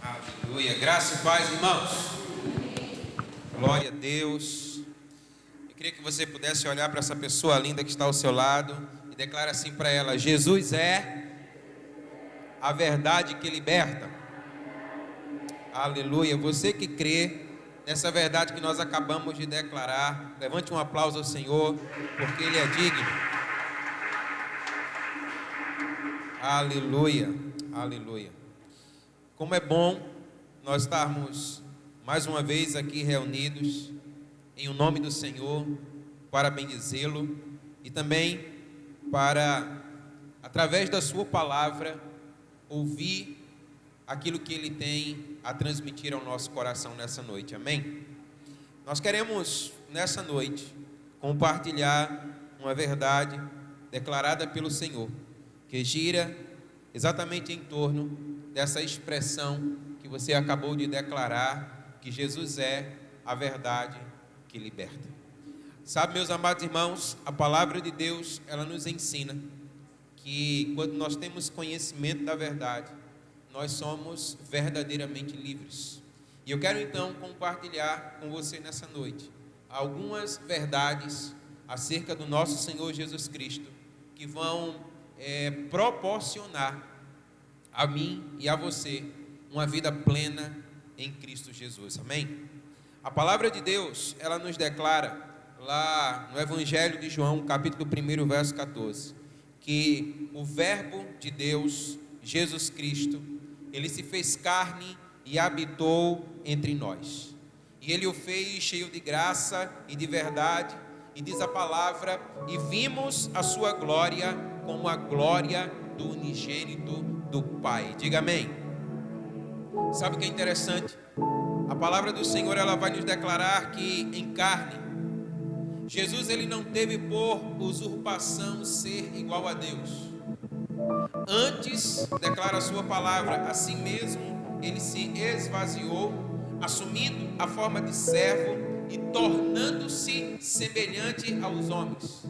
Aleluia. Graça e paz, irmãos. Glória a Deus. Eu queria que você pudesse olhar para essa pessoa linda que está ao seu lado e declarar assim para ela: Jesus é a verdade que liberta. Aleluia. Você que crê nessa verdade que nós acabamos de declarar, levante um aplauso ao Senhor, porque Ele é digno. Aleluia. Aleluia. Como é bom nós estarmos mais uma vez aqui reunidos em o nome do Senhor para bendizê-lo e também para, através da sua palavra, ouvir aquilo que ele tem a transmitir ao nosso coração nessa noite, amém? Nós queremos nessa noite compartilhar uma verdade declarada pelo Senhor, que gira exatamente em torno dessa expressão que você acabou de declarar, que Jesus é a verdade que liberta. Sabe, meus amados irmãos, a palavra de Deus, ela nos ensina que quando nós temos conhecimento da verdade, nós somos verdadeiramente livres. E eu quero então compartilhar com você nessa noite algumas verdades acerca do nosso Senhor Jesus Cristo, que vão proporcionar a mim e a você uma vida plena em Cristo Jesus, amém? A palavra de Deus, ela nos declara lá no Evangelho de João, capítulo 1, verso 14, que o verbo de Deus, Jesus Cristo, ele se fez carne e habitou entre nós, e ele o fez cheio de graça e de verdade, e diz a palavra, e vimos a sua glória como a glória do unigênito do Pai. Diga amém. Sabe o que é interessante? A palavra do Senhor, ela vai nos declarar que em carne, Jesus, ele não teve por usurpação ser igual a Deus. Antes, declara a sua palavra, a si mesmo ele se esvaziou, assumindo a forma de servo e tornando-se semelhante aos homens.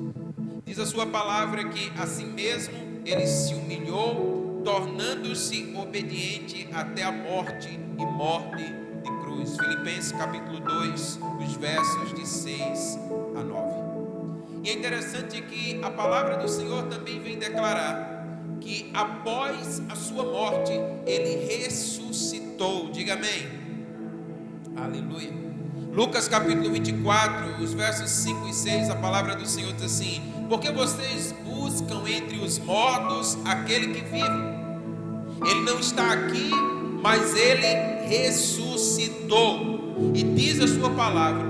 Diz a sua palavra que a si mesmo ele se humilhou, tornando-se obediente até a morte e morte de cruz. Filipenses capítulo 2, os versos de 6 a 9. E é interessante que a palavra do Senhor também vem declarar que após a sua morte, ele ressuscitou. Diga amém. Aleluia. Lucas capítulo 24, os versos 5 e 6, a palavra do Senhor diz assim: porque vocês buscam entre os mortos aquele que vive. Ele não está aqui, mas ele ressuscitou. E diz a sua palavra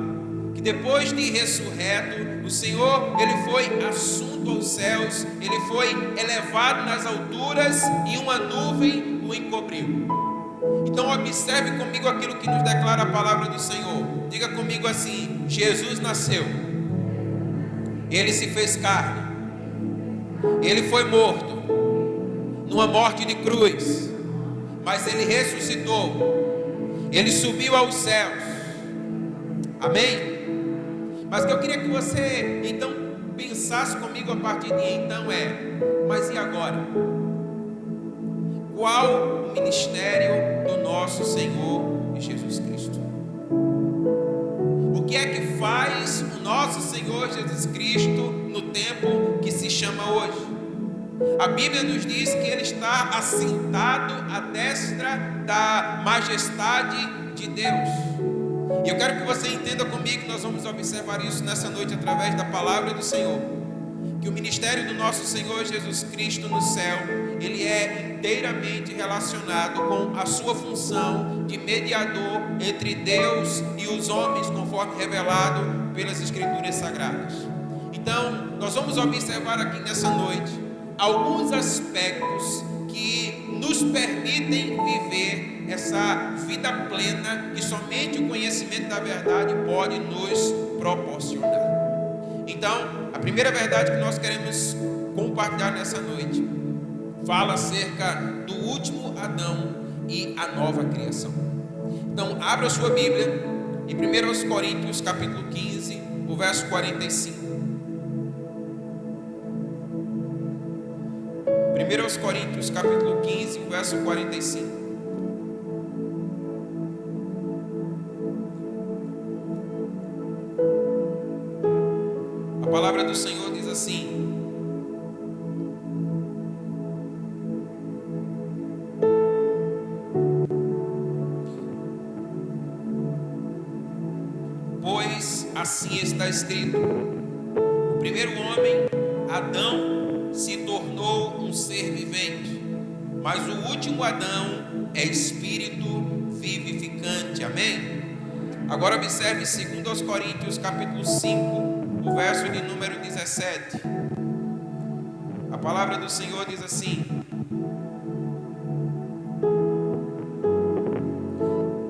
que depois de ressurreto, o Senhor, ele foi assunto aos céus, ele foi elevado nas alturas e uma nuvem o encobriu. Então observe comigo aquilo que nos declara a palavra do Senhor. Diga comigo assim: Jesus nasceu, ele se fez carne, ele foi morto numa morte de cruz, mas ele ressuscitou, ele subiu aos céus, amém? Mas o que eu queria que você então pensasse comigo a partir de então mas e agora? Qual o ministério do nosso Senhor Jesus Cristo? O que é que faz o nosso Senhor Jesus Cristo no tempo que se chama hoje? A Bíblia nos diz que ele está assentado à destra da majestade de Deus. E eu quero que você entenda comigo que nós vamos observar isso nessa noite através da palavra do Senhor, que o ministério do nosso Senhor Jesus Cristo no céu, ele é inteiramente relacionado com a sua função de mediador entre Deus e os homens, conforme revelado pelas Escrituras Sagradas. Então, nós vamos observar aqui nessa noite alguns aspectos que nos permitem viver essa vida plena que somente o conhecimento da verdade pode nos proporcionar. Então, a primeira verdade que nós queremos compartilhar nessa noite fala acerca do último Adão e a nova criação. Então, abra a sua Bíblia em 1 Coríntios capítulo 15, o verso 45. 1 Coríntios capítulo 15, o verso 45. palavra do Senhor diz assim: pois assim está escrito: o primeiro homem, Adão, se tornou um ser vivente, mas o último Adão é espírito vivificante. Amém? Agora observe 2 Coríntios capítulo 5, o verso de número 17. A palavra do Senhor diz assim: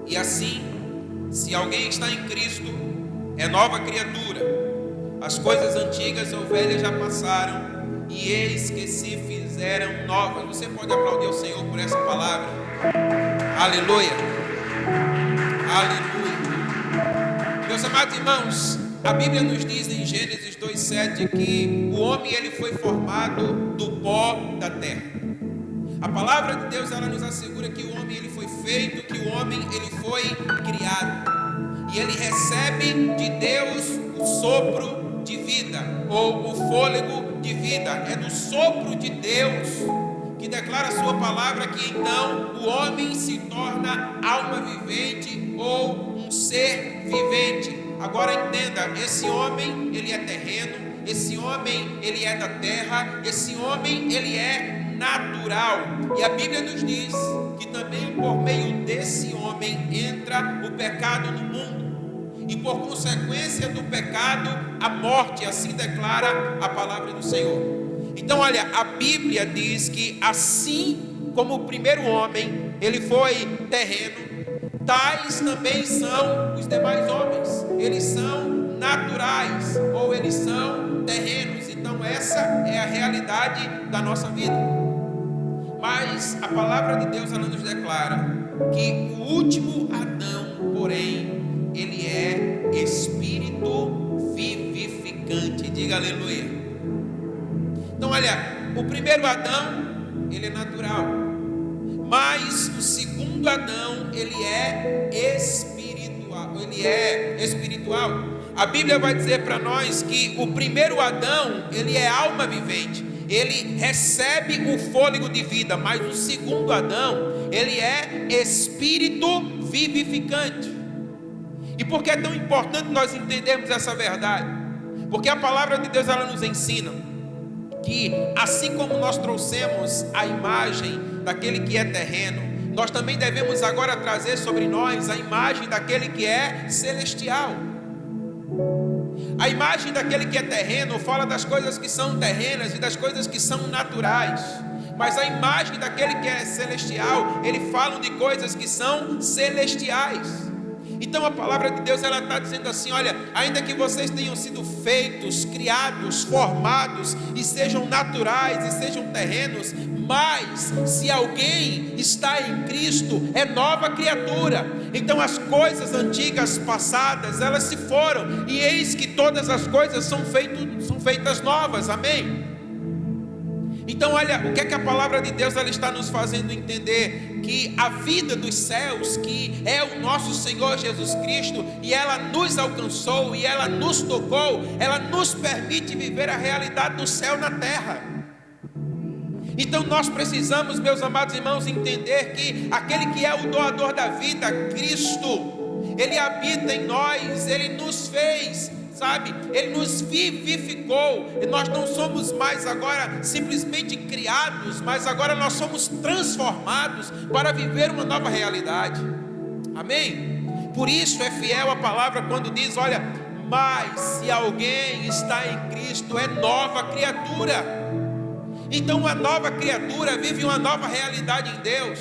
e assim, se alguém está em Cristo, é nova criatura. As coisas antigas ou velhas já passaram, e eis que se fizeram novas. Você pode aplaudir o Senhor por essa palavra? Aleluia, aleluia. Meus amados irmãos, a Bíblia nos diz em Gênesis 2:7 que o homem ele foi formado do pó da terra. A palavra de Deus ela nos assegura que o homem ele foi feito, que o homem ele foi criado, e ele recebe de Deus o sopro de vida, ou o fôlego de vida. É do sopro de Deus que declara a sua palavra que então o homem se torna alma vivente ou um ser vivente. Agora entenda, esse homem ele é terreno, esse homem ele é da terra, esse homem ele é natural. E a Bíblia nos diz que também por meio desse homem entra o pecado no mundo. E por consequência do pecado, a morte, assim declara a palavra do Senhor. Então olha, a Bíblia diz que assim como o primeiro homem, ele foi terreno, tais também são os demais homens. Eles são naturais, ou eles são terrenos. Então essa é a realidade da nossa vida. Mas a palavra de Deus ela nos declara que o último Adão, porém, ele é espírito vivificante. Diga aleluia. Então olha, o primeiro Adão, ele é natural, mas o segundo Adão, ele é espiritual. A Bíblia vai dizer para nós que o primeiro Adão, ele é alma vivente, ele recebe o fôlego de vida, mas o segundo Adão, ele é espírito vivificante. E por que é tão importante nós entendermos essa verdade? Porque a palavra de Deus ela nos ensina que assim como nós trouxemos a imagem daquele que é terreno, nós também devemos agora trazer sobre nós a imagem daquele que é celestial. A imagem daquele que é terreno fala das coisas que são terrenas e das coisas que são naturais. Mas a imagem daquele que é celestial, ele fala de coisas que são celestiais. Então a palavra de Deus ela está dizendo assim: olha, ainda que vocês tenham sido feitos, criados, formados, e sejam naturais e sejam terrenos, mas se alguém está em Cristo, é nova criatura. Então as coisas antigas passadas, elas se foram, e eis que todas as coisas são feitas novas. Amém? Então olha, o que é que a palavra de Deus ela está nos fazendo entender? Que a vida dos céus, que é o nosso Senhor Jesus Cristo, e ela nos alcançou, e ela nos tocou, ela nos permite viver a realidade do céu na terra. Então nós precisamos, meus amados irmãos, entender que aquele que é o doador da vida, Cristo, Ele habita em nós, Ele nos fez, sabe, Ele nos vivificou, e nós não somos mais agora simplesmente criados, mas agora nós somos transformados para viver uma nova realidade. Amém? Por isso é fiel a palavra quando diz: olha, mas se alguém está em Cristo, é nova criatura. Então uma nova criatura vive uma nova realidade em Deus.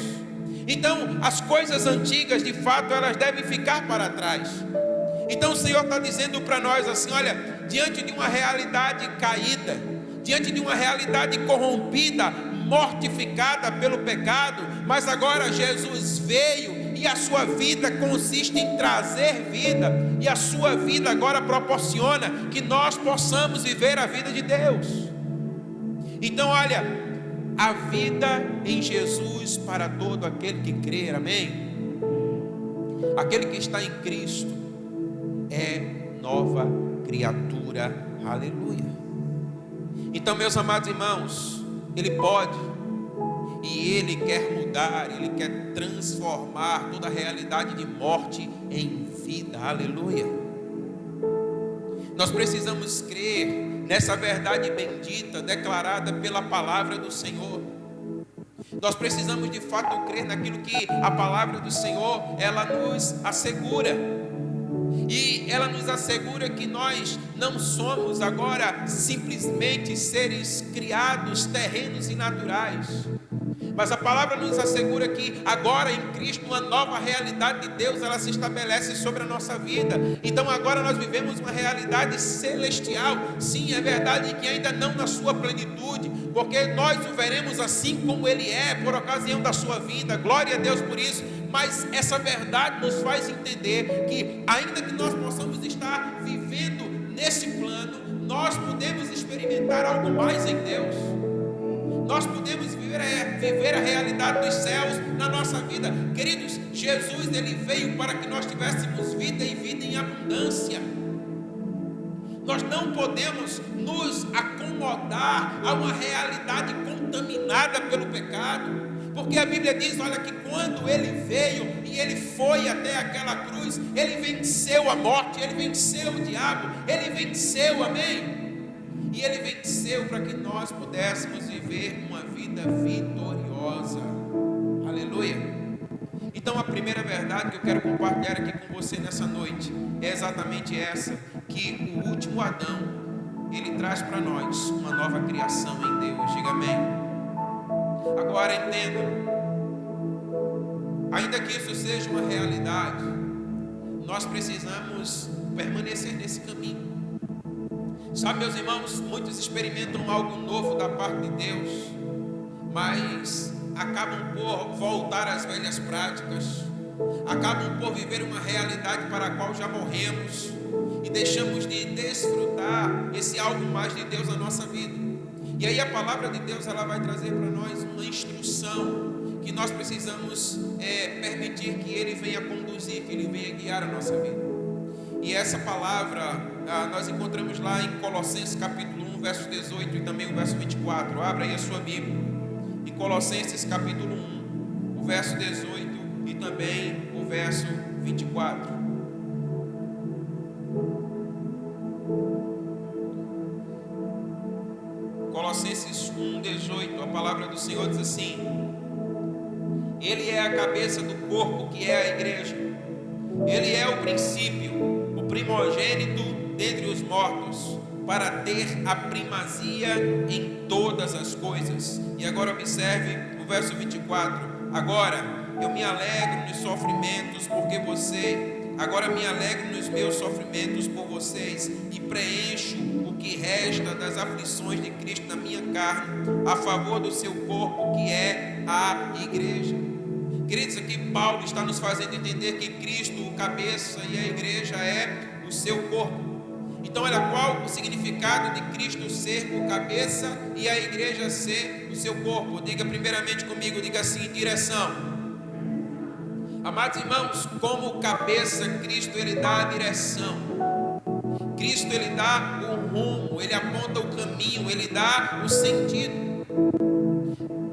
Então as coisas antigas de fato elas devem ficar para trás. Então o Senhor está dizendo para nós assim: olha, diante de uma realidade caída, diante de uma realidade corrompida, mortificada pelo pecado, mas agora Jesus veio e a sua vida consiste em trazer vida, e a sua vida agora proporciona que nós possamos viver a vida de Deus. Então olha, a vida em Jesus para todo aquele que crer. Amém? Aquele que está em Cristo é nova criatura Aleluia. Então, meus amados irmãos, Ele pode, e Ele quer mudar, Ele quer transformar toda a realidade de morte em vida. Aleluia. Nós precisamos crer nessa verdade bendita declarada pela palavra do Senhor. Nós precisamos de fato crer naquilo que a palavra do Senhor ela nos assegura. E ela nos assegura que nós não somos agora simplesmente seres criados, terrenos e naturais. Mas a palavra nos assegura que agora em Cristo uma nova realidade de Deus ela se estabelece sobre a nossa vida. Então agora nós vivemos uma realidade celestial. Sim, é verdade que ainda não na sua plenitude, porque nós o veremos assim como Ele é por ocasião da sua vinda. Glória a Deus por isso. Mas essa verdade nos faz entender que ainda que nós possamos estar vivendo nesse plano, nós podemos experimentar algo mais em Deus. Nós podemos viver a realidade dos céus na nossa vida. Queridos, Jesus Ele veio para que nós tivéssemos vida e vida em abundância. Nós não podemos nos acomodar a uma realidade contaminada pelo pecado. Porque a Bíblia diz, olha, que quando Ele veio e Ele foi até aquela cruz, Ele venceu a morte, Ele venceu o diabo, Ele venceu, amém? E Ele venceu para que nós pudéssemos viver uma vida vitoriosa. Aleluia. Então a primeira verdade que eu quero compartilhar aqui com você nessa noite é exatamente essa, que o último Adão, ele traz para nós uma nova criação em Deus. Diga amém. Agora entenda, ainda que isso seja uma realidade, nós precisamos permanecer nesse caminho. Sabe, meus irmãos, muitos experimentam algo novo da parte de Deus, mas acabam por voltar às velhas práticas, acabam por viver uma realidade para a qual já morremos e deixamos de desfrutar esse algo mais de Deus na nossa vida. E aí a palavra de Deus ela vai trazer para nós uma instrução que nós precisamos permitir que Ele venha conduzir, que Ele venha guiar a nossa vida. E essa palavra nós encontramos lá em Colossenses capítulo 1, verso 18 e também o verso 24. Abra aí a sua Bíblia. Em Colossenses capítulo 1, o verso 18 e também o verso 24. Colossenses 1, 18, a palavra do Senhor diz assim: Ele é a cabeça do corpo, que é a igreja. Ele é o princípio, o primogênito dentre os mortos, para ter a primazia em todas as coisas. E agora observe o verso 24. Agora eu me alegro nos sofrimentos agora me alegro nos meus sofrimentos por vocês e preencho o que resta das aflições de Cristo na minha carne, a favor do seu corpo, que é a igreja. Queridos, aqui Paulo está nos fazendo entender que Cristo, o cabeça, e a igreja é o seu corpo. Então, olha qual o significado de Cristo ser o cabeça e a igreja ser o seu corpo. Diga primeiramente comigo, diga assim: direção. Amados irmãos, como cabeça, Cristo Ele dá a direção. Cristo Ele dá o rumo, Ele aponta o caminho, Ele dá o sentido.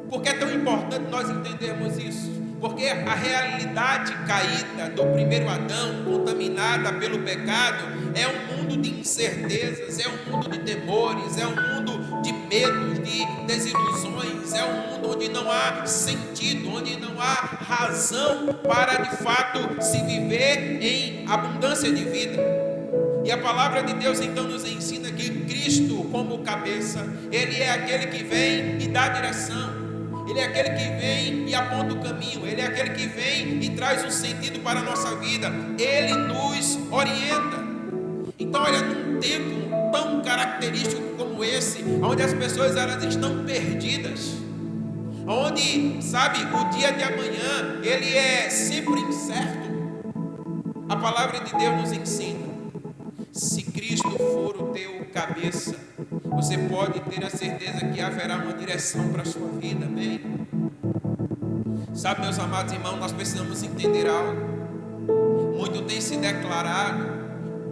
Por que é tão importante nós entendermos isso? Porque a realidade caída do primeiro Adão, contaminada pelo pecado, é um mundo de incertezas, é um mundo de temores, é um mundo de medos, de desilusões, é um mundo onde não há sentido, onde não há razão para de fato se viver em abundância de vida. E a palavra de Deus então nos ensina que Cristo, como cabeça, Ele é aquele que vem e dá direção. Ele é aquele que vem e aponta o caminho. Ele é aquele que vem e traz um sentido para a nossa vida. Ele nos orienta. Então, olha, num tempo tão característico como esse, onde as pessoas elas estão perdidas, onde, sabe, o dia de amanhã ele é sempre incerto, a palavra de Deus nos ensina: se Cristo for o teu cabeça, você pode ter a certeza que haverá uma direção para a sua vida, amém? Sabe, meus amados irmãos, nós precisamos entender algo. Muito tem se declarado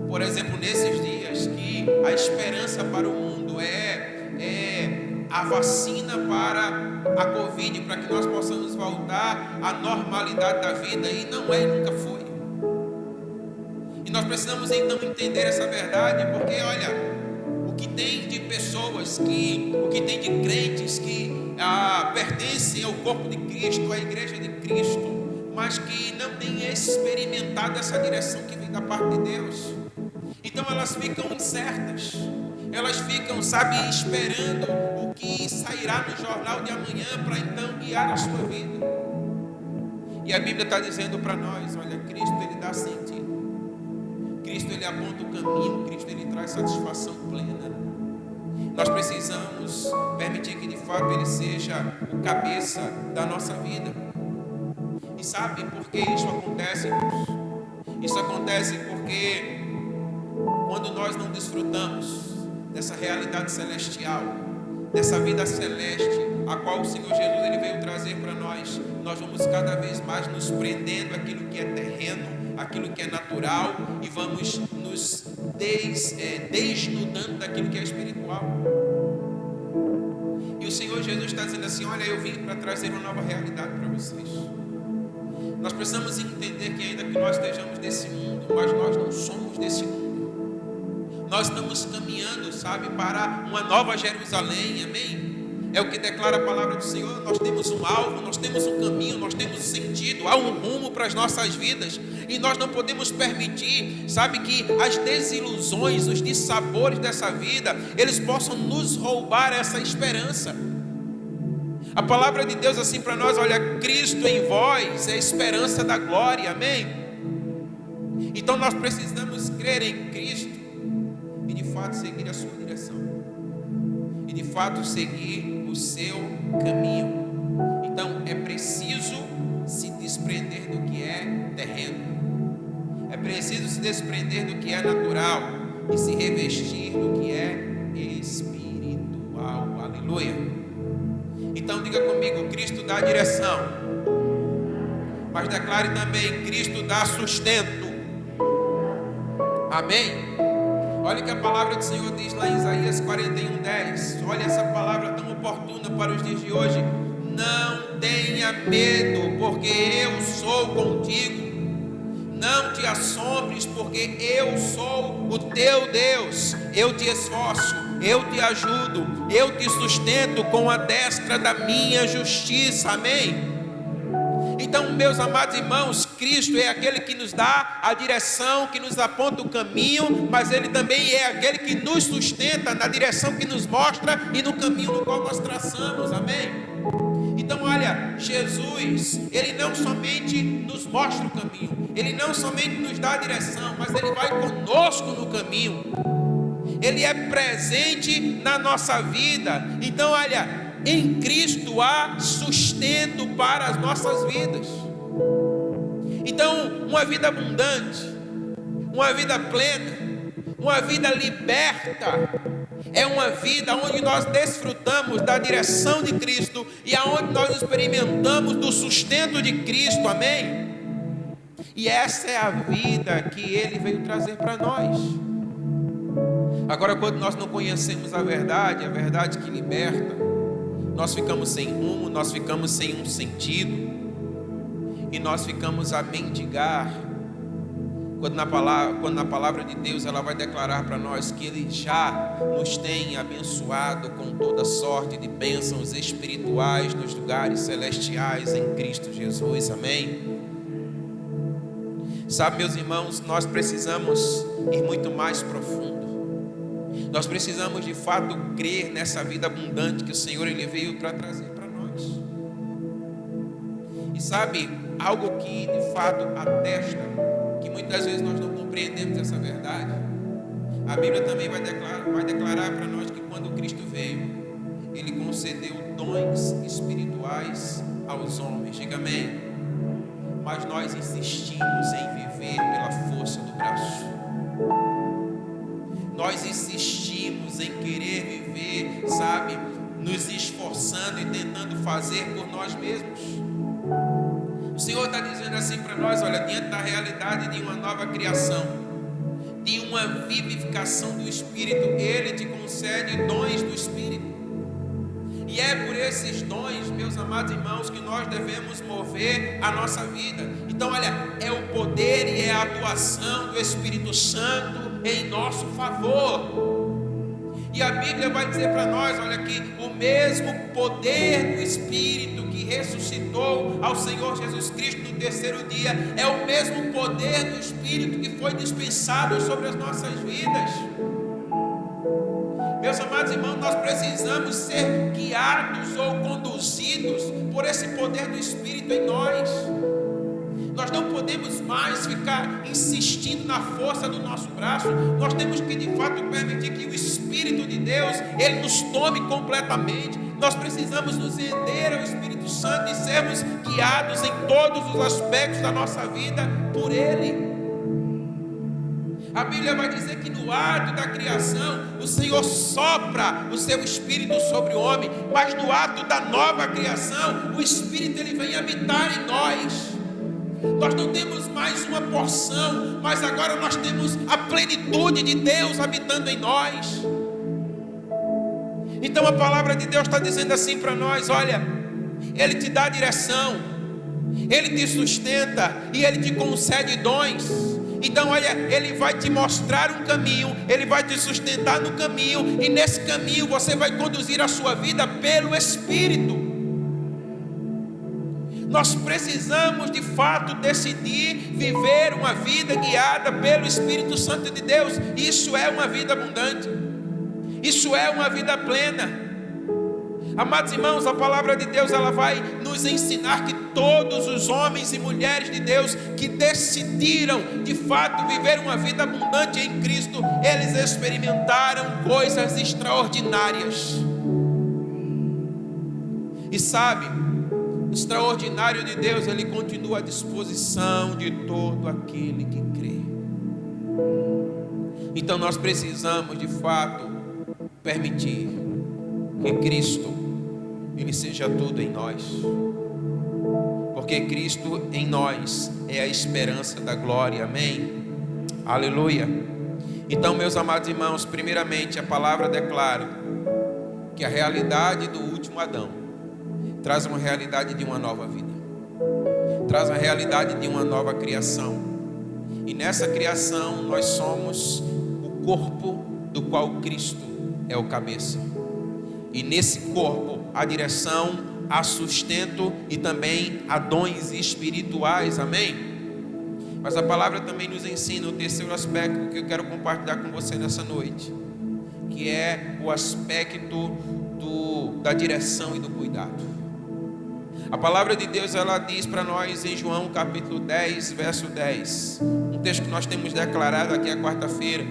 por exemplo, nesses dias, que a esperança para o mundo é a vacina para a Covid, para que nós possamos voltar à normalidade da vida, e não é, nunca foi. E nós precisamos então entender essa verdade, porque olha, o que tem de pessoas, o que tem de crentes que pertencem ao corpo de Cristo, à igreja de Cristo, mas que não têm experimentado essa direção que vem da parte de Deus. Então elas ficam incertas, elas ficam, esperando o que sairá no jornal de amanhã para então guiar a sua vida. E a Bíblia está dizendo para nós, olha, Cristo ele dá sentido, Cristo ele aponta o caminho, Cristo ele traz satisfação plena. Nós precisamos permitir que de fato ele seja o cabeça da nossa vida. E sabe por que isso acontece, irmãos? Isso acontece porque quando nós não desfrutamos dessa realidade celestial, dessa vida celeste, a qual o Senhor Jesus ele veio trazer para nós, nós vamos cada vez mais nos prendendo àquilo que é terreno, aquilo que é natural, e vamos nos desnudando daquilo que é espiritual. E o Senhor Jesus está dizendo assim: olha, eu vim para trazer uma nova realidade para vocês. Nós precisamos entender que ainda que nós estejamos desse mundo, mas nós não somos desse mundo. Nós estamos caminhando, para uma nova Jerusalém, amém? É o que declara a palavra do Senhor. Nós temos um alvo, nós temos um caminho, nós temos um sentido, há um rumo para as nossas vidas. E nós não podemos permitir, que as desilusões, os dissabores dessa vida, eles possam nos roubar essa esperança. A palavra de Deus assim para nós, olha, Cristo em vós é a esperança da glória, amém? Então nós precisamos crer em Cristo e de fato seguir a sua direção, e de fato seguir o seu caminho. Então é preciso se desprender do que é terreno, é preciso se desprender do que é natural e se revestir do que é espiritual. Aleluia. Então diga comigo: Cristo dá direção, mas declare também: Cristo dá sustento. Amém? Olha o que a palavra do Senhor diz lá em Isaías 41:10. Olha essa palavra tão oportuna para os dias de hoje: não tenha medo, porque eu sou contigo. Não te assombres, porque eu sou o teu Deus. Eu te esforço, eu te ajudo, eu te sustento com a destra da minha justiça. Amém? Então, meus amados irmãos, Cristo é aquele que nos dá a direção, que nos aponta o caminho, mas Ele também é aquele que nos sustenta na direção que nos mostra e no caminho no qual nós traçamos. Amém? Então olha, Jesus, Ele não somente nos mostra o caminho, Ele não somente nos dá a direção, mas Ele vai conosco no caminho. Ele é presente na nossa vida. Então olha, em Cristo há sustento para as nossas vidas. Então uma vida abundante, uma vida plena, uma vida liberta, é uma vida onde nós desfrutamos da direção de Cristo e aonde nós experimentamos do sustento de Cristo, amém? E essa é a vida que Ele veio trazer para nós. Agora, quando nós não conhecemos a verdade que liberta, nós ficamos sem rumo, nós ficamos sem um sentido, e nós ficamos a mendigar. Quando na palavra de Deus ela vai declarar para nós que Ele já nos tem abençoado com toda sorte de bênçãos espirituais nos lugares celestiais em Cristo Jesus, amém? Sabe, meus irmãos, nós precisamos ir muito mais profundo. Nós precisamos de fato crer nessa vida abundante que o Senhor Ele veio para trazer para nós. E sabe, algo que de fato atesta que muitas vezes nós não compreendemos essa verdade. A Bíblia também vai declarar para nós que quando Cristo veio, Ele concedeu dons espirituais aos homens. Diga amém. Mas nós insistimos em viver pela força do braço. Nós insistimos em querer viver, nos esforçando e tentando fazer por nós mesmos. O Senhor está dizendo assim para nós: olha, diante da realidade de uma nova criação, de uma vivificação do Espírito. Ele te concede dons do Espírito. E é por esses dons, meus amados irmãos, que nós devemos mover a nossa vida. Então, olha, é o poder e é a atuação do Espírito Santo em nosso favor. E a Bíblia vai dizer para nós, olha aqui, o mesmo poder do Espírito que ressuscitou ao Senhor Jesus Cristo no terceiro dia, é o mesmo poder do Espírito que foi dispensado sobre as nossas vidas. Meus amados irmãos, nós precisamos ser guiados ou conduzidos por esse poder do Espírito em nós. Nós não podemos mais ficar insistindo na força do nosso braço. Nós temos que de fato permitir que o Espírito de Deus, Ele nos tome completamente. Nós precisamos nos render ao Espírito Santo e sermos guiados em todos os aspectos da nossa vida por Ele. A Bíblia vai dizer que no ato da criação, o Senhor sopra o seu Espírito sobre o homem, mas no ato da nova criação, o Espírito ele vem habitar em nós. Nós não temos mais uma porção, mas agora nós temos a plenitude de Deus habitando em nós. Então a palavra de Deus está dizendo assim para nós: olha, Ele te dá direção, Ele te sustenta e Ele te concede dons. Então olha, Ele vai te mostrar um caminho, Ele vai te sustentar no caminho, e nesse caminho você vai conduzir a sua vida pelo Espírito. Nós precisamos de fato decidir viver uma vida guiada pelo Espírito Santo de Deus. Isso é uma vida abundante, isso é uma vida plena. Amados irmãos, a palavra de Deus ela vai nos ensinar que todos os homens e mulheres de Deus que decidiram de fato viver uma vida abundante em Cristo, eles experimentaram coisas extraordinárias. E sabe, o extraordinário de Deus, Ele continua à disposição de todo aquele que crê. Então nós precisamos de fato permitir que Cristo Ele seja tudo em nós, porque Cristo em nós é a esperança da glória, amém? Aleluia. Então, meus amados irmãos, primeiramente a palavra declara que a realidade do último Adão traz uma realidade de uma nova vida, traz a realidade de uma nova criação, e nessa criação nós somos o corpo do qual Cristo é o cabeça, e nesse corpo há direção, há sustento e também há dons espirituais, amém? Mas a palavra também nos ensina o terceiro aspecto que eu quero compartilhar com você nessa noite, que é o aspecto da direção e do cuidado. A palavra de Deus ela diz para nós em João capítulo 10, verso 10, um texto que nós temos declarado aqui a quarta-feira.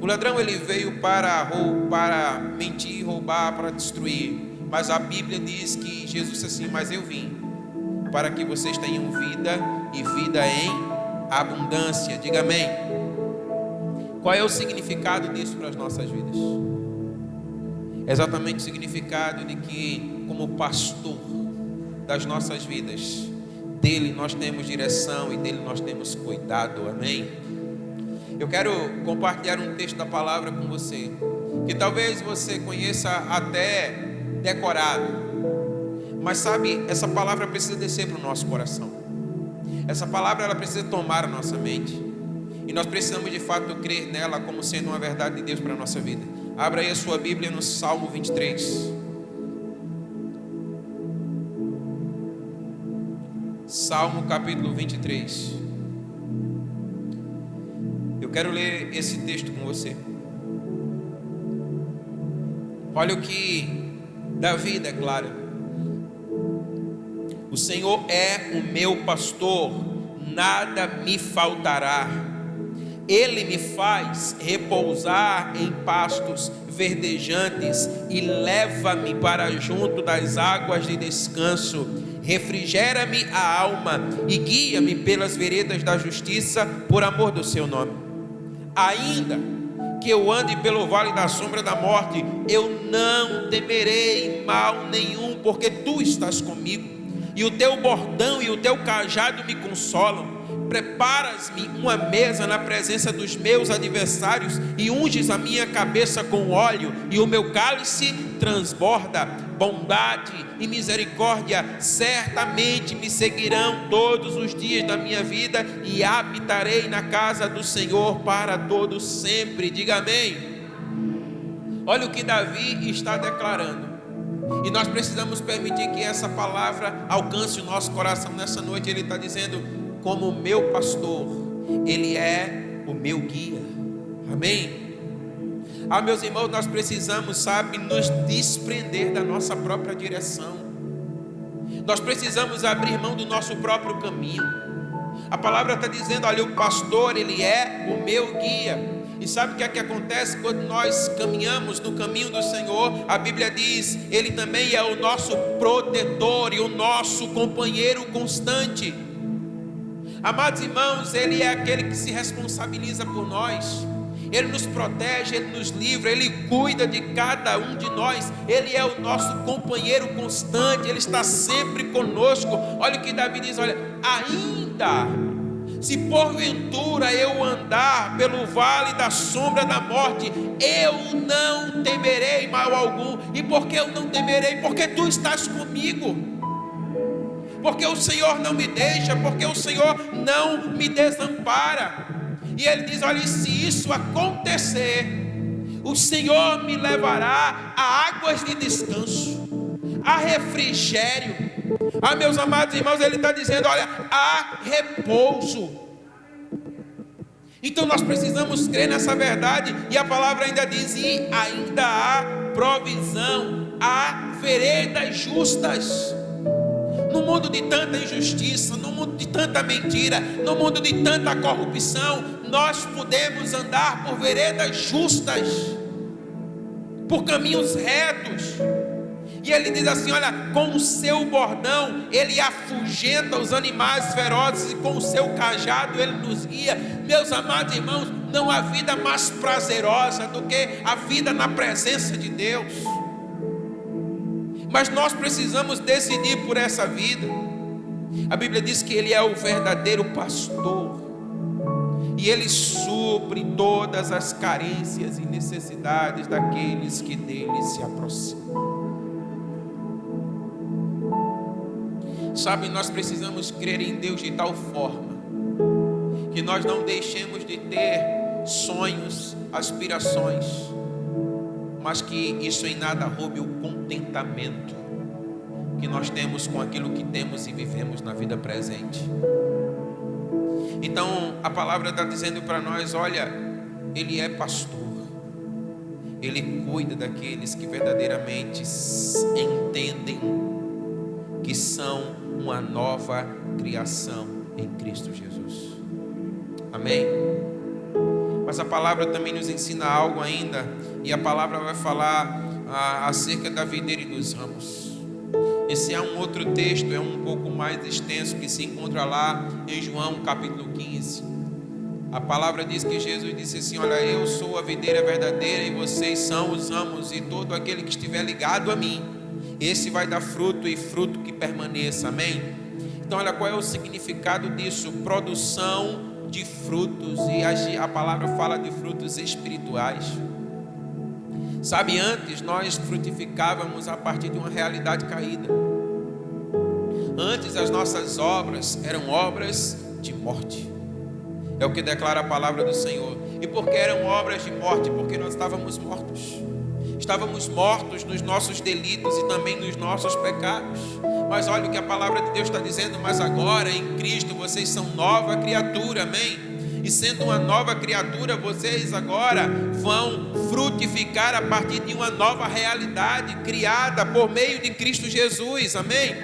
O ladrão ele veio para mentir, roubar, para destruir. Mas a Bíblia diz que Jesus disse assim: mas eu vim para que vocês tenham vida e vida em abundância. Diga amém. Qual é o significado disso para as nossas vidas? É exatamente o significado de que, como pastor das nossas vidas, dele nós temos direção e dele nós temos cuidado, amém? Eu quero compartilhar um texto da palavra com você, que talvez você conheça até decorado, mas sabe, essa palavra precisa descer para o nosso coração. Essa palavra ela precisa tomar a nossa mente, e nós precisamos de fato crer nela como sendo uma verdade de Deus para a nossa vida. Abra aí a sua Bíblia no Salmo 23. Salmo capítulo 23. Eu quero ler esse texto com você. Olha o que Davi declara: o Senhor é o meu pastor, nada me faltará. Ele me faz repousar em pastos verdejantes e leva-me para junto das águas de descanso. Refrigera-me a alma e guia-me pelas veredas da justiça por amor do seu nome. Ainda que eu ande pelo vale da sombra da morte, eu não temerei mal nenhum, porque tu estás comigo. e o teu bordão e o teu cajado me consolam. Preparas-me uma mesa na presença dos meus adversários e unges a minha cabeça com óleo, e o meu cálice transborda. Bondade e misericórdia certamente me seguirão todos os dias da minha vida, e habitarei na casa do Senhor para todo sempre. Diga amém. Olha o que Davi está declarando, e nós precisamos permitir que essa palavra alcance o nosso coração nessa noite. Ele está dizendo: como meu pastor, Ele é o meu guia. Amém? Meus irmãos, nós precisamos, nos desprender da nossa própria direção. Nós precisamos abrir mão do nosso próprio caminho. A palavra está dizendo: olha, o pastor, Ele é o meu guia. E sabe o que é que acontece quando nós caminhamos no caminho do Senhor? A Bíblia diz: Ele também é o nosso protetor e o nosso companheiro constante. Amados irmãos, Ele é aquele que se responsabiliza por nós. Ele nos protege, Ele nos livra, Ele cuida de cada um de nós. Ele é o nosso companheiro constante, Ele está sempre conosco. Olha o que Davi diz: olha, ainda se porventura eu andar pelo vale da sombra da morte, eu não temerei mal algum. E por que eu não temerei? Porque tu estás comigo. Porque o Senhor não me deixa, porque o Senhor não me desampara. E Ele diz: olha, se isso acontecer, o Senhor me levará a águas de descanso, a refrigério. Meus amados irmãos, Ele está dizendo: olha, há repouso. Então nós precisamos crer nessa verdade. E a palavra ainda diz: e ainda há provisão, há veredas justas. No mundo de tanta injustiça, no mundo de tanta mentira, no mundo de tanta corrupção, nós podemos andar por veredas justas, por caminhos retos. E Ele diz assim: olha, com o seu bordão Ele afugenta os animais ferozes, e com o seu cajado Ele nos guia. Meus amados irmãos, não há vida mais prazerosa do que a vida na presença de Deus. Mas nós precisamos decidir por essa vida. A Bíblia diz que Ele é o verdadeiro pastor, e Ele supre todas as carências e necessidades daqueles que dele se aproximam. Nós precisamos crer em Deus de tal forma que nós não deixemos de ter sonhos, aspirações, mas que isso em nada roube o contentamento que nós temos com aquilo que temos e vivemos na vida presente. Então a palavra está dizendo para nós: olha, Ele é pastor, Ele cuida daqueles que verdadeiramente entendem que são uma nova criação em Cristo Jesus. Amém? Mas a palavra também nos ensina algo ainda, e a palavra vai falar acerca da videira e dos ramos. Esse é um outro texto, é um pouco mais extenso, que se encontra lá em João capítulo 15. A palavra diz que Jesus disse assim: olha, eu sou a videira verdadeira e vocês são os ramos, e todo aquele que estiver ligado a mim, esse vai dar fruto, e fruto que permaneça. Amém? Então olha, qual é o significado disso? Produção de frutos, e a palavra fala de frutos espirituais. Antes nós frutificávamos a partir de uma realidade caída. Antes as nossas obras eram obras de morte. É o que declara a palavra do Senhor. E por que eram obras de morte? Porque nós estávamos mortos. Estávamos mortos nos nossos delitos e também nos nossos pecados. Mas olha o que a palavra de Deus está dizendo: mas agora em Cristo vocês são nova criatura. Amém? E sendo uma nova criatura, vocês agora vão frutificar a partir de uma nova realidade criada por meio de Cristo Jesus. Amém?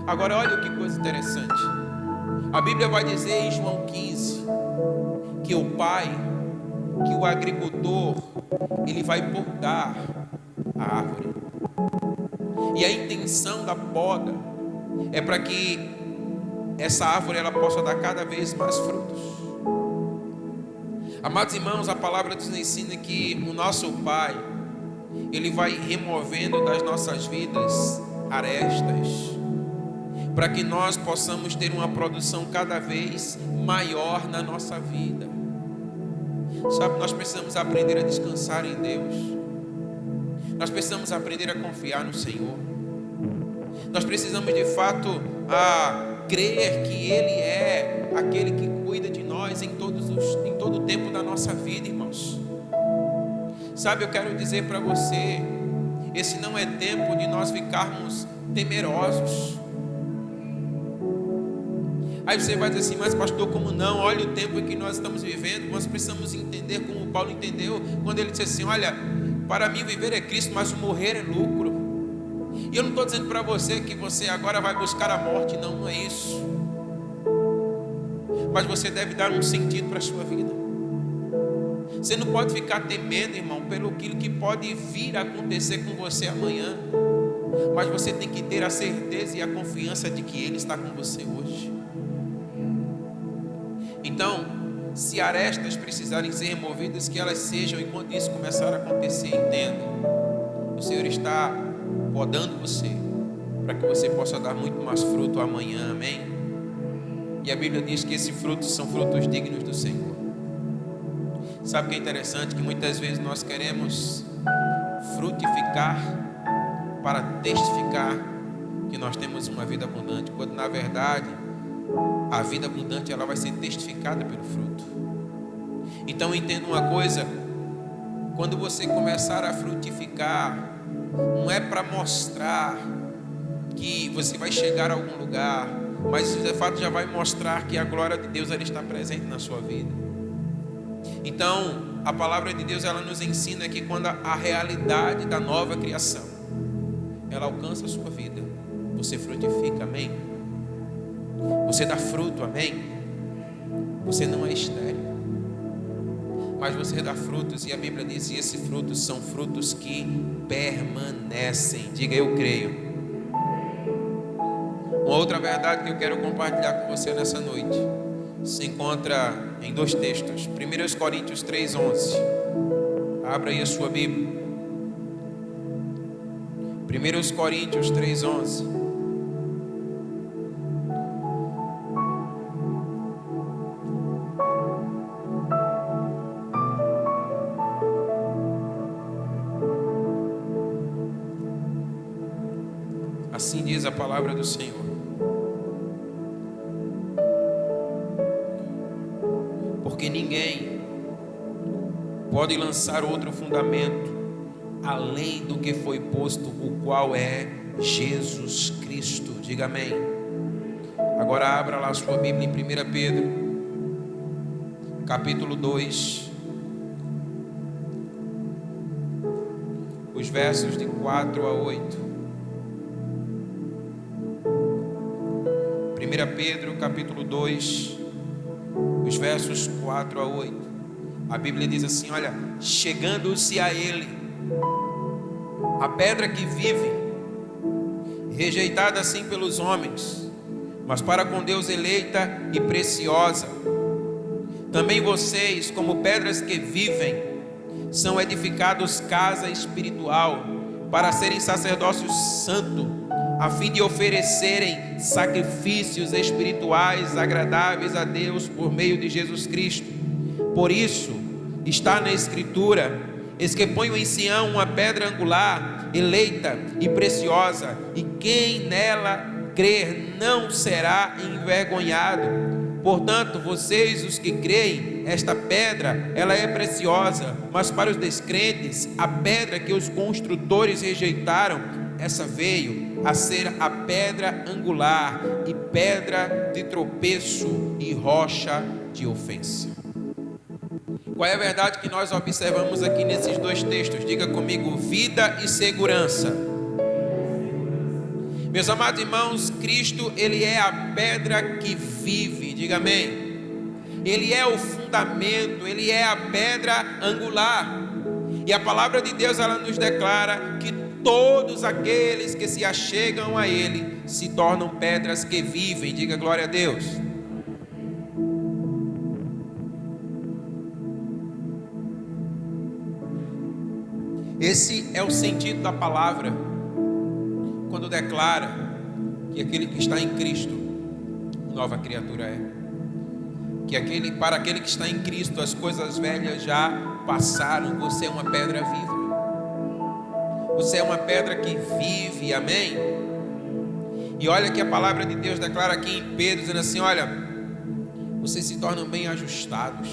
Agora olha que coisa interessante. A Bíblia vai dizer em João 15 que o pai, que o agricultor, ele vai podar a árvore. E a intenção da poda é para que essa árvore ela possa dar cada vez mais frutos. Amados irmãos, a palavra nos ensina que o nosso Pai, Ele vai removendo das nossas vidas arestas, para que nós possamos ter uma produção cada vez maior na nossa vida. Sabe, nós precisamos aprender a descansar em Deus. Nós precisamos aprender a confiar no Senhor. Nós precisamos de fato crer que Ele é aquele que cuida de nós em todo o tempo da nossa vida, irmãos. Sabe, eu quero dizer para você, esse não é tempo de nós ficarmos temerosos. Aí você vai dizer assim, mas pastor, como não? Olha o tempo em que nós estamos vivendo. Nós precisamos entender como Paulo entendeu, quando ele disse assim, olha, para mim viver é Cristo, mas o morrer é lucro. E eu não estou dizendo para você que você agora vai buscar a morte, não, não é isso. Mas você deve dar um sentido para a sua vida. Você não pode ficar temendo, irmão, pelo que pode vir a acontecer com você amanhã. Mas você tem que ter a certeza e a confiança de que Ele está com você hoje. Então, se arestas precisarem ser removidas, que elas sejam, e quando isso começar a acontecer, entenda, o Senhor está podando você, para que você possa dar muito mais fruto amanhã, amém? E a Bíblia diz que esses frutos são frutos dignos do Senhor. Sabe o que é interessante? Que muitas vezes nós queremos frutificar para testificar que nós temos uma vida abundante, quando na verdade a vida abundante ela vai ser testificada pelo fruto. Então entenda uma coisa, quando você começar a frutificar, não é para mostrar que você vai chegar a algum lugar, mas isso de fato já vai mostrar que a glória de Deus ela está presente na sua vida. Então a palavra de Deus ela nos ensina que quando a realidade da nova criação ela alcança a sua vida, você frutifica, amém? Você dá fruto, amém? Você não é estéril, mas você dá frutos, e a Bíblia diz que esses frutos são frutos que permanecem. Diga, eu creio. Uma outra verdade que eu quero compartilhar com você nessa noite se encontra em dois textos. 1 Coríntios 3:11. Abra aí a sua Bíblia. 1 Coríntios 3:11. Assim diz a palavra do Senhor. Porque ninguém pode lançar outro fundamento além do que foi posto, o qual é Jesus Cristo. Diga amém. Agora abra lá a sua Bíblia em 1 Pedro, capítulo 2, os versos de 4 a 8. 1 Pedro, capítulo 2, os versos 4 a 8. A Bíblia diz assim, olha, chegando-se a Ele, a pedra que vive, rejeitada assim pelos homens, mas para com Deus eleita e preciosa. Também vocês, como pedras que vivem, são edificados casa espiritual, para serem sacerdócio santo, a fim de oferecerem sacrifícios espirituais agradáveis a Deus por meio de Jesus Cristo. Por isso está na Escritura: eis que ponho em Sião uma pedra angular, eleita e preciosa, e quem nela crer não será envergonhado. Portanto, vocês os que creem, esta pedra, ela é preciosa, mas para os descrentes, a pedra que os construtores rejeitaram, essa veio a ser a pedra angular e pedra de tropeço e rocha de ofensa. Qual é a verdade que nós observamos aqui nesses dois textos? Diga comigo, vida e segurança. Meus amados irmãos, Cristo, Ele é a pedra que vive, diga amém. Ele é o fundamento, Ele é a pedra angular. E a palavra de Deus, ela nos declara que todos aqueles que se achegam a Ele se tornam pedras que vivem, diga glória a Deus. Esse é o sentido da palavra, quando declara que aquele que está em Cristo, nova criatura é. Que para aquele que está em Cristo, as coisas velhas já passaram. Você é uma pedra viva. Você é uma pedra que vive, amém? E olha que a palavra de Deus declara aqui em Pedro, dizendo assim, olha, vocês se tornam bem ajustados.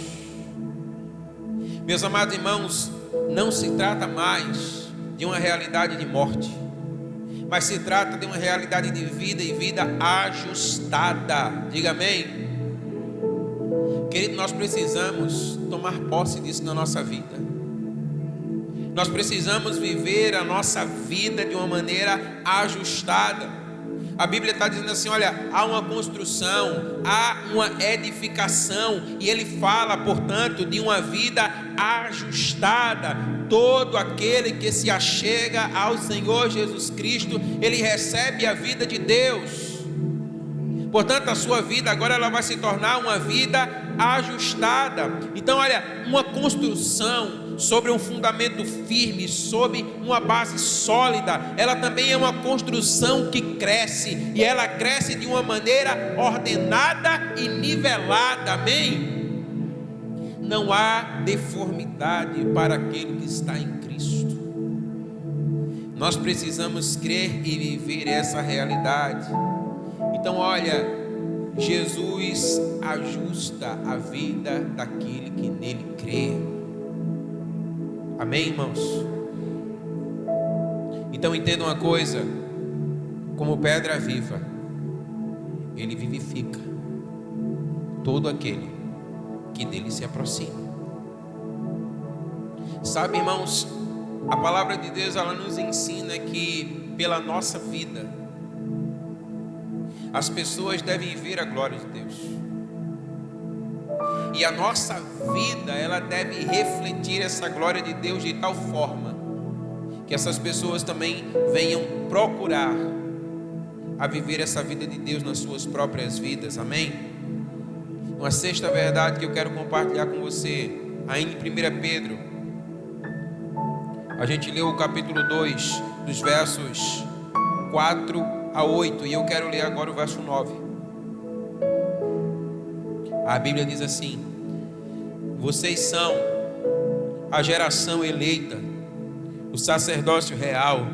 Meus amados irmãos, não se trata mais de uma realidade de morte, mas se trata de uma realidade de vida e vida ajustada. Diga amém. Querido, nós precisamos tomar posse disso na nossa vida. Nós precisamos viver a nossa vida de uma maneira ajustada. A Bíblia está dizendo assim, olha, há uma construção, há uma edificação, e ele fala, portanto, de uma vida ajustada. Todo aquele que se achega ao Senhor Jesus Cristo, ele recebe a vida de Deus. Portanto, a sua vida agora ela vai se tornar uma vida ajustada. Então, olha, uma construção sobre um fundamento firme, sobre uma base sólida, ela também é uma construção que cresce, e ela cresce de uma maneira ordenada e nivelada, amém? Não há deformidade para aquele que está em Cristo. Nós precisamos crer e viver essa realidade. Então, olha, Jesus ajusta a vida daquele que nele crê. Amém, irmãos? Então entenda uma coisa, como pedra viva, ele vivifica todo aquele que dele se aproxima. Sabe, irmãos, a palavra de Deus ela nos ensina que pela nossa vida as pessoas devem ver a glória de Deus. E a nossa vida, ela deve refletir essa glória de Deus de tal forma que essas pessoas também venham procurar a viver essa vida de Deus nas suas próprias vidas, amém? Uma sexta verdade que eu quero compartilhar com você, ainda em 1 Pedro. A gente leu o capítulo 2, dos versos 4 a 8, e eu quero ler agora o verso 9. A Bíblia diz assim: vocês são a geração eleita, o sacerdócio real,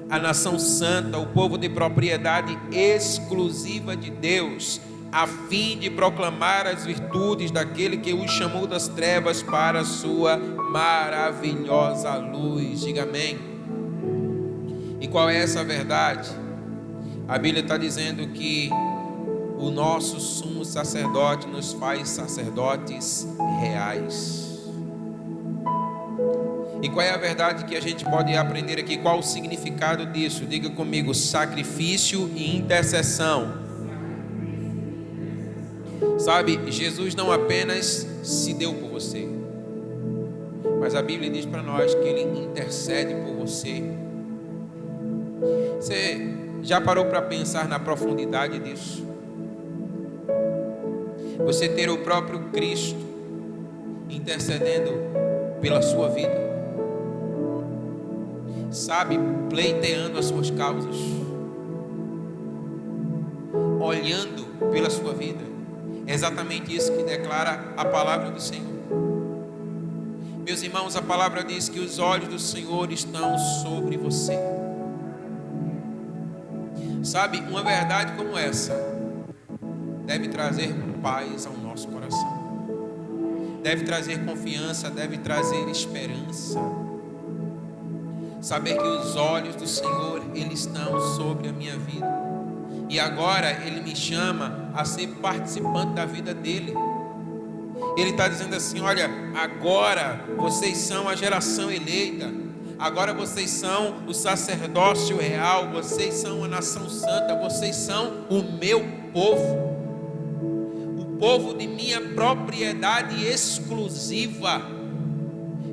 a nação santa, o povo de propriedade exclusiva de Deus, a fim de proclamar as virtudes daquele que os chamou das trevas para a sua maravilhosa luz. Diga amém. E qual é essa verdade? A Bíblia está dizendo que o nosso sumo sacerdote nos faz sacerdotes reais. E qual é a verdade que a gente pode aprender aqui? Qual o significado disso? Diga comigo: sacrifício e intercessão. Sabe, Jesus não apenas se deu por você, mas a Bíblia diz para nós que Ele intercede por você. Você já parou para pensar na profundidade disso? Você ter o próprio Cristo intercedendo pela sua vida, sabe, pleiteando as suas causas, olhando pela sua vida. É exatamente isso que declara a palavra do Senhor. Meus irmãos, a palavra diz que os olhos do Senhor estão sobre você. Sabe, uma verdade como essa deve trazer paz ao nosso coração, deve trazer confiança, deve trazer esperança. Saber que os olhos do Senhor, eles estão sobre a minha vida, e agora Ele me chama a ser participante da vida dEle. Ele está dizendo assim: olha, agora vocês são a geração eleita, agora vocês são o sacerdócio real, vocês são a nação santa, vocês são o meu povo, o povo de minha propriedade exclusiva.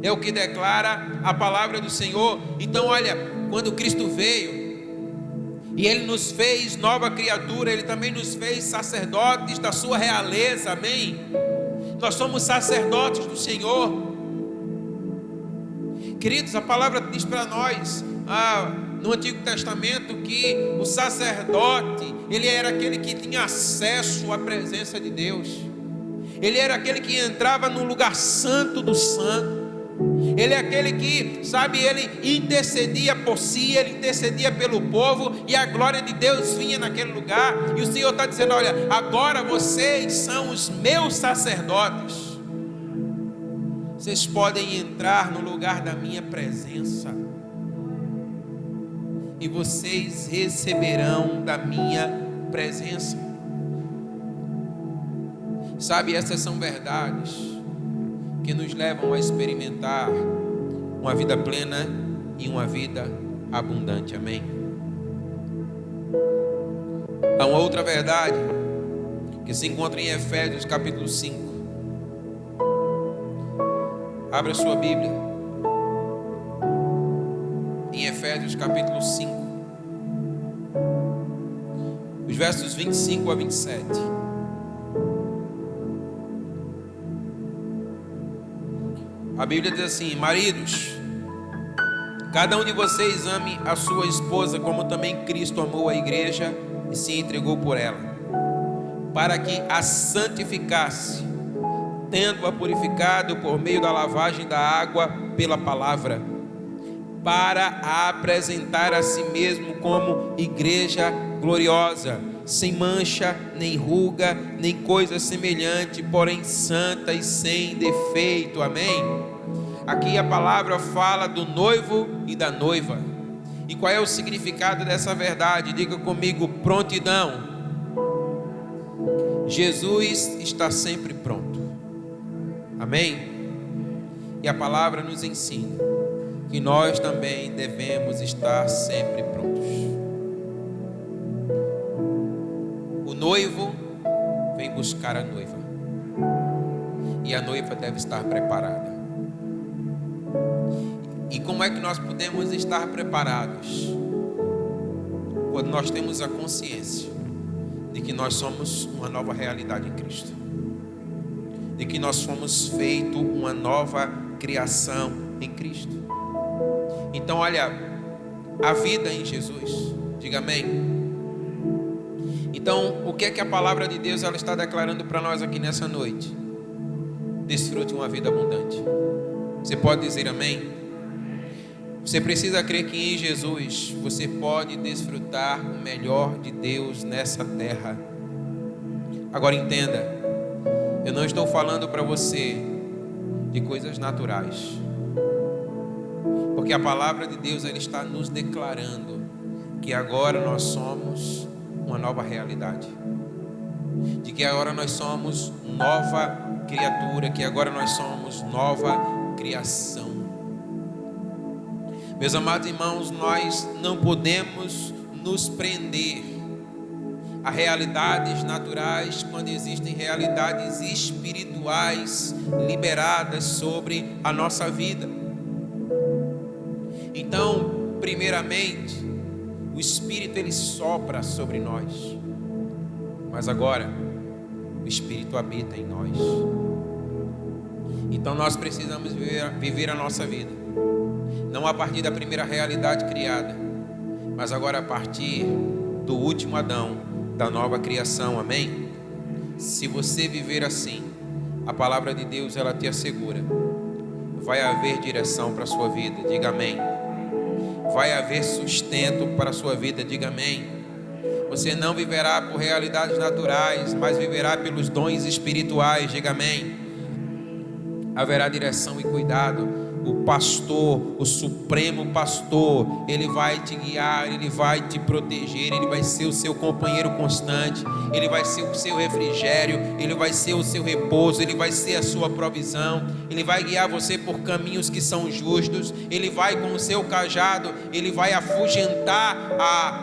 É o que declara a palavra do Senhor. Então olha, quando Cristo veio e Ele nos fez nova criatura, Ele também nos fez sacerdotes da sua realeza, amém? Nós somos sacerdotes do Senhor. Queridos, a palavra diz para nós: no Antigo Testamento que o sacerdote, ele era aquele que tinha acesso à presença de Deus. Ele era aquele que entrava no lugar santo do santo. Ele é aquele que, sabe, ele intercedia por si, ele intercedia pelo povo, e a glória de Deus vinha naquele lugar. E o Senhor está dizendo: olha, agora vocês são os meus sacerdotes. Vocês podem entrar no lugar da minha presença, e vocês receberão da minha presença. Sabe, essas são verdades que nos levam a experimentar uma vida plena e uma vida abundante. Amém? Há uma outra verdade que se encontra em Efésios capítulo 5. Abra sua Bíblia em Efésios capítulo 5, os versos 25 a 27. A Bíblia diz assim: maridos, cada um de vocês ame a sua esposa como também Cristo amou a igreja e se entregou por ela, para que a santificasse, tendo-a purificado por meio da lavagem da água pela palavra, para a apresentar a si mesmo como igreja gloriosa, sem mancha, nem ruga, nem coisa semelhante, porém santa e sem defeito. Amém? Aqui a palavra fala do noivo e da noiva. E qual é o significado dessa verdade? Diga comigo: prontidão. Jesus está sempre pronto. Amém? E a palavra nos ensina que nós também devemos estar sempre prontos. O noivo vem buscar a noiva, e a noiva deve estar preparada. E como é que nós podemos estar preparados? Quando nós temos a consciência de que nós somos uma nova realidade em Cristo, de que nós fomos feito uma nova criação em Cristo. Então, olha, a vida em Jesus. Diga amém. Então, o que é que a palavra de Deus ela está declarando para nós aqui nessa noite? Desfrute uma vida abundante. Você pode dizer amém? Você precisa crer que em Jesus você pode desfrutar o melhor de Deus nessa terra. Agora entenda, eu não estou falando para você de coisas naturais, porque a palavra de Deus ela está nos declarando que agora nós somos uma nova realidade, de que agora nós somos nova criatura, que agora nós somos nova criação. Meus amados irmãos, nós não podemos nos prender a realidades naturais quando existem realidades espirituais liberadas sobre a nossa vida. Então, primeiramente, o Espírito ele sopra sobre nós, mas agora o Espírito habita em nós. Então nós precisamos viver a nossa vida não a partir da primeira realidade criada, mas agora a partir do último Adão, da nova criação. Amém? Se você viver assim, a palavra de Deus ela te assegura, vai haver direção para a sua vida. Diga amém. Vai haver sustento para a sua vida. Diga amém. Você não viverá por realidades naturais, mas viverá pelos dons espirituais. Diga amém. Haverá direção e cuidado. O pastor, o supremo pastor, ele vai te guiar, ele vai te proteger, ele vai ser o seu companheiro constante, ele vai ser o seu refrigério, ele vai ser o seu repouso, ele vai ser a sua provisão, ele vai guiar você por caminhos que são justos, ele vai com o seu cajado, ele vai afugentar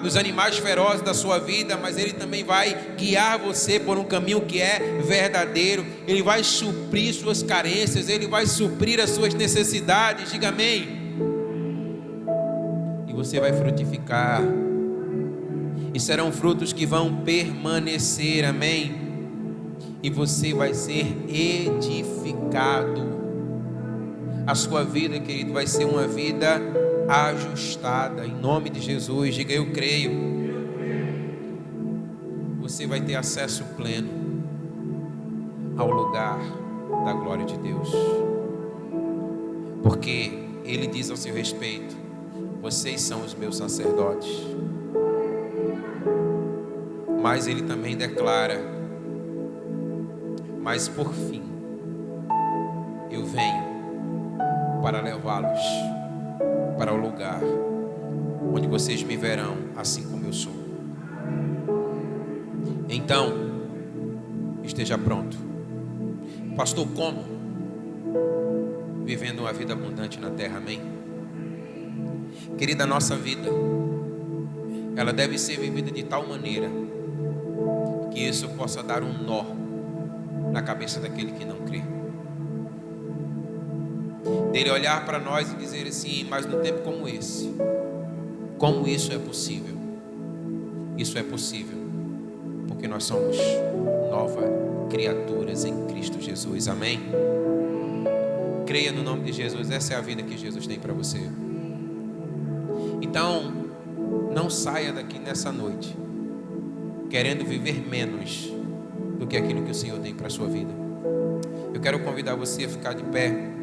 os animais ferozes da sua vida, mas ele também vai guiar você por um caminho que é verdadeiro, ele vai suprir suas carências, ele vai suprir as suas necessidades. Diga amém. E você vai frutificar, e serão frutos que vão permanecer. Amém. E você vai ser edificado. A sua vida, querido, vai ser uma vida ajustada, em nome de Jesus. Diga: eu creio. Você vai ter acesso pleno ao lugar da glória de Deus, porque Ele diz ao seu respeito: vocês são os meus sacerdotes. Mas Ele também declara: mas por fim eu venho para levá-los para o lugar onde vocês me verão assim como eu sou. Então, esteja pronto. Pastor, como? Vivendo uma vida abundante na terra, amém? Querida, a nossa vida, ela deve ser vivida de tal maneira que isso possa dar um nó na cabeça daquele que não crê. Dele olhar para nós e dizer assim: mas num tempo como esse, como isso é possível? Isso é possível porque nós somos novas criaturas em Cristo Jesus, amém? Creia no nome de Jesus. Essa é a vida que Jesus tem para você. Então, não saia daqui nessa noite querendo viver menos do que aquilo que o Senhor tem para a sua vida. Eu quero convidar você a ficar de pé.